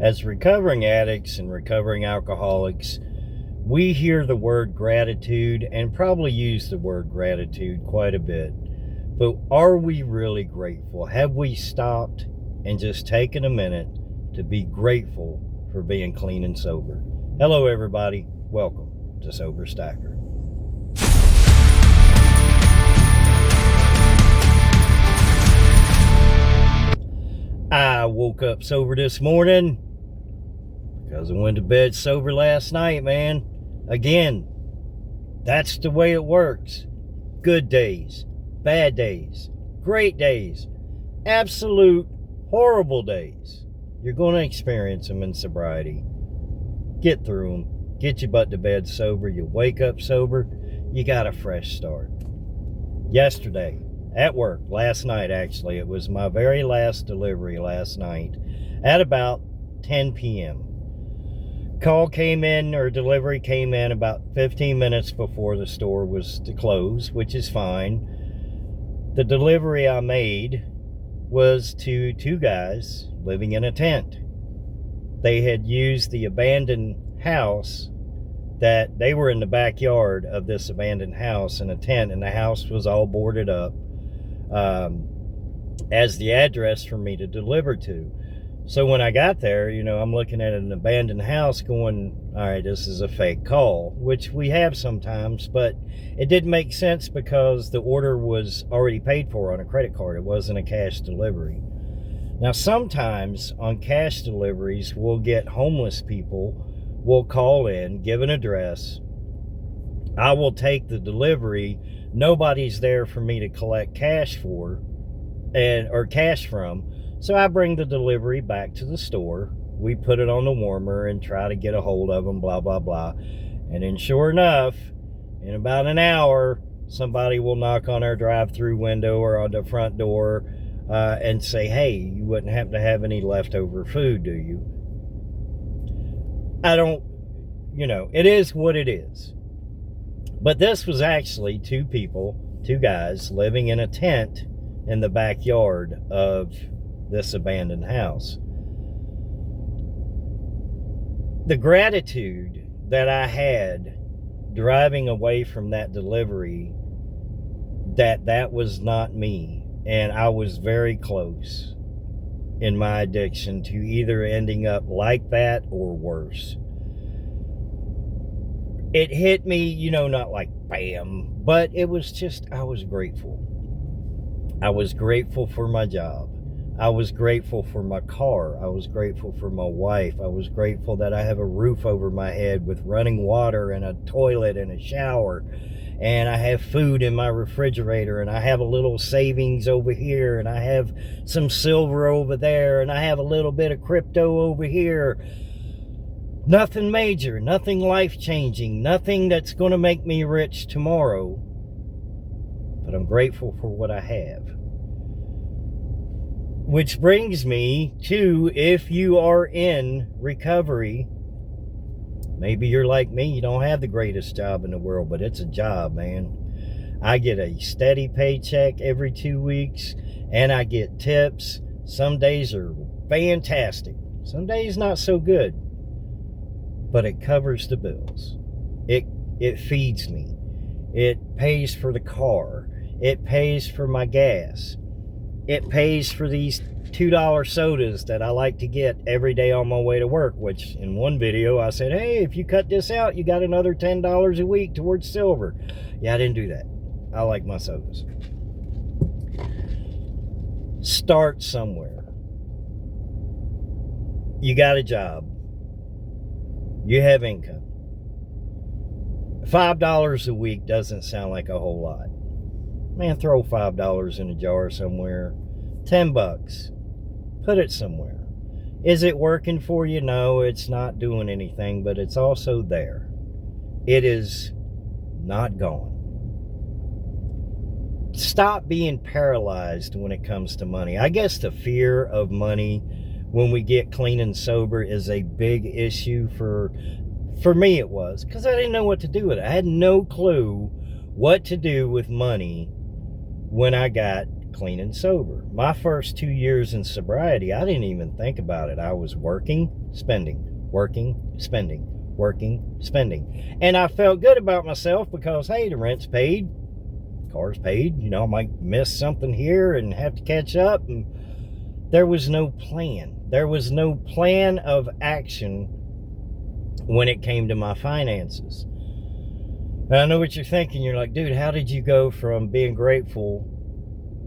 As recovering addicts and recovering alcoholics, we hear the word gratitude and probably use the word gratitude quite a bit. But are we really grateful? Have we stopped and just taken a minute to be grateful for being clean and sober? Hello, everybody. Welcome to Sober Stacker. I woke up sober this morning because I went to bed sober last night, man. Again, that's the way it works. Good days, bad days, great days, absolute horrible days. You're going to experience them in sobriety. Get through them. Get your butt to bed sober. You wake up sober. You got a fresh start. Yesterday, at work, last night actually, it was my very last delivery last night at about 10 p.m. Call came in, or delivery came in about 15 minutes before the store was to close, which is fine. The delivery I made was to two guys living in a tent. They had used the abandoned house that they were in the backyard of this abandoned house in a tent, and the house was all boarded up as the address for me to deliver to. So when I got there, I'm looking at an abandoned house going, all right, this is a fake call, which we have sometimes, but it didn't make sense because the order was already paid for on a credit card. It wasn't a cash delivery. Now, sometimes on cash deliveries, we'll get homeless people. We'll call in, give an address. I will take the delivery. Nobody's there for me to collect cash for or cash from. So I bring the delivery back to the store. We put it on the warmer and try to get a hold of them, blah, blah, blah. And then sure enough, in about an hour, somebody will knock on our drive-through window or on the front door and say, hey, you wouldn't happen to have any leftover food, do you? I don't, it is what it is. But this was actually two guys living in a tent in the backyard of this abandoned house. The gratitude that I had driving away from that delivery, that was not me, and I was very close in my addiction to either ending up like that or worse. It hit me, not like bam, but it was just, I was grateful. I was grateful for my job. I was grateful for my car. I was grateful for my wife. I was grateful that I have a roof over my head with running water and a toilet and a shower. And I have food in my refrigerator, and I have a little savings over here, and I have some silver over there, and I have a little bit of crypto over here. Nothing major, nothing life-changing, nothing that's going to make me rich tomorrow. But I'm grateful for what I have. Which brings me to, if you are in recovery, maybe you're like me, you don't have the greatest job in the world, but it's a job, man. I get a steady paycheck every 2 weeks, and I get tips. Some days are fantastic. Some days not so good. But it covers the bills. It feeds me. It pays for the car. It pays for my gas. It pays for these $2 sodas that I like to get every day on my way to work, which in one video I said, hey, if you cut this out, you got another $10 a week towards silver. Yeah, I didn't do that. I like my sodas. Start somewhere. You got a job. You have income. $5 a week doesn't sound like a whole lot. Man, throw $5 in a jar somewhere. $10. Put it somewhere. Is it working for you? No, it's not doing anything, but it's also there. It is not gone. Stop being paralyzed when it comes to money. I guess the fear of money when we get clean and sober is a big issue for me. It was because I didn't know what to do with it. I had no clue what to do with money when I got clean and sober. My first 2 years in sobriety, I didn't even think about it. I was working, spending, working, spending, working, spending. And I felt good about myself because, hey, the rent's paid, car's paid, I might miss something here and have to catch up. And there was no plan. There was no plan of action when it came to my finances. And I know what you're thinking. You're like, dude, how did you go from being grateful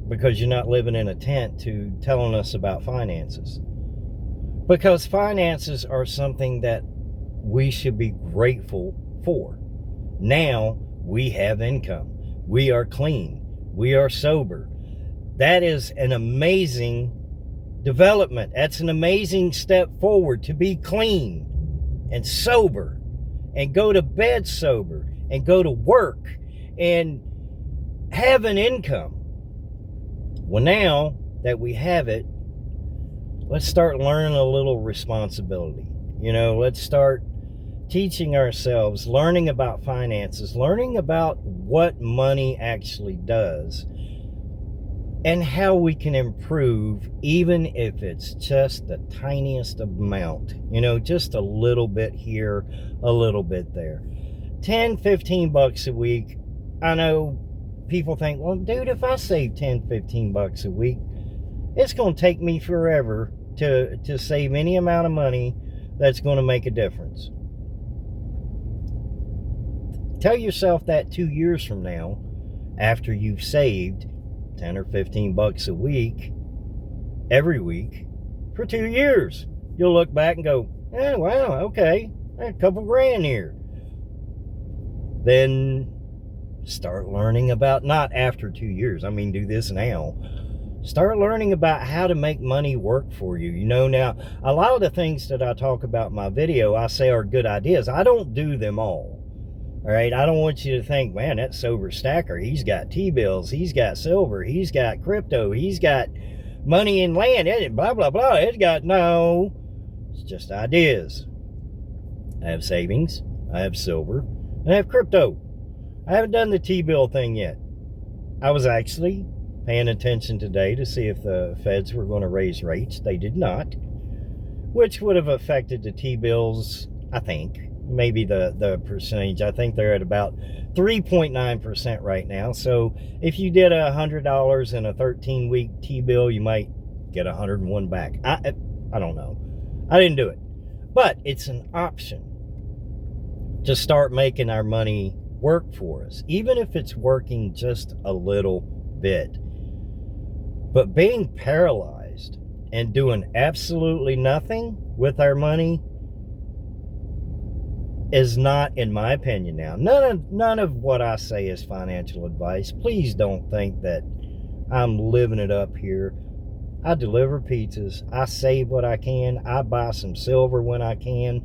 because you're not living in a tent to telling us about finances? Because finances are something that we should be grateful for. Now we have income. We are clean. We are sober. That is an amazing development. That's an amazing step forward, to be clean and sober and go to bed sober and go to work and have an income. Well, now that we have it, let's start learning a little responsibility. Let's start teaching ourselves, learning about finances, learning about what money actually does and how we can improve, even if it's just the tiniest amount, just a little bit here, a little bit there. 10, 15 bucks a week. I know people think, well, dude, if I save 10, 15 bucks a week, it's going to take me forever to save any amount of money that's going to make a difference. Tell yourself that 2 years from now, after you've saved 10 or 15 bucks a week, every week, for 2 years. You'll look back and go, wow, okay, a couple grand here. Then start learning about, not after 2 years, do this now. Start learning about how to make money work for you. Now, a lot of the things that I talk about in my video, I say are good ideas. I don't do them all. All right, I don't want you to think, man, that sober stacker, he's got T-bills, he's got silver, he's got crypto, he's got money in land, blah, blah, blah. No, it's just ideas. I have savings, I have silver, and I have crypto. I haven't done the T-bill thing yet. I was actually paying attention today to see if the feds were going to raise rates. They did not, which would have affected the T-bills, I think. Maybe the percentage. I think they're at about 3.9% right now. So if you did $100 in a 13-week T-bill, you might get 101 back. I don't know. I didn't do it. But it's an option to start making our money work for us, even if it's working just a little bit. But being paralyzed and doing absolutely nothing with our money is not, in my opinion now. None of what I say is financial advice. Please don't think that I'm living it up here. I deliver pizzas. I save what I can. I buy some silver when I can.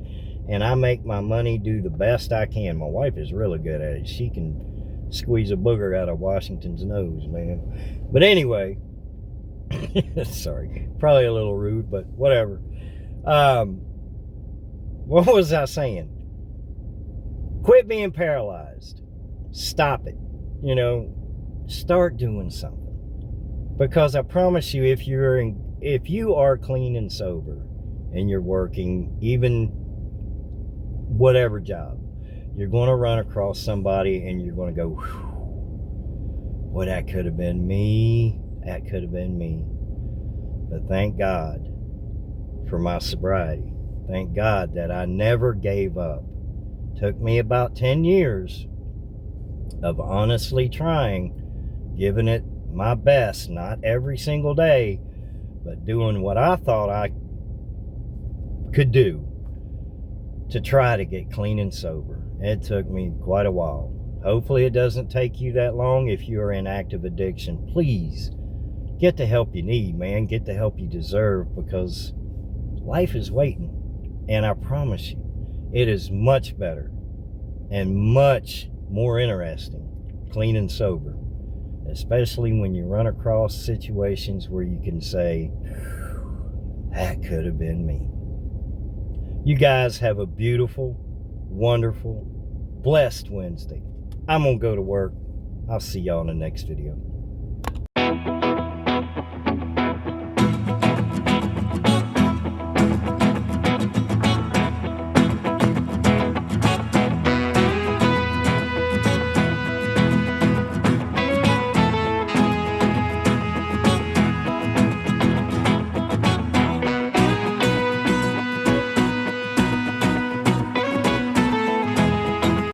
And I make my money do the best I can. My wife is really good at it. She can squeeze a booger out of Washington's nose, man. But anyway, sorry, probably a little rude, but whatever. What was I saying? Quit being paralyzed. Stop it. Start doing something. Because I promise you, if you are clean and sober and you're working, even whatever job, you're going to run across somebody and you're going to go, well, that could have been me. That could have been me. But thank God for my sobriety. Thank God that I never gave up. Took me about 10 years of honestly trying, giving it my best, not every single day, but doing what I thought I could do to try to get clean and sober. It took me quite a while. Hopefully it doesn't take you that long. If you are in active addiction, please get the help you need, man. Get the help you deserve, because life is waiting. And I promise you, it is much better and much more interesting, clean and sober, especially when you run across situations where you can say, that could have been me. You guys have a beautiful, wonderful, blessed Wednesday. I'm going to go to work. I'll see y'all in the next video.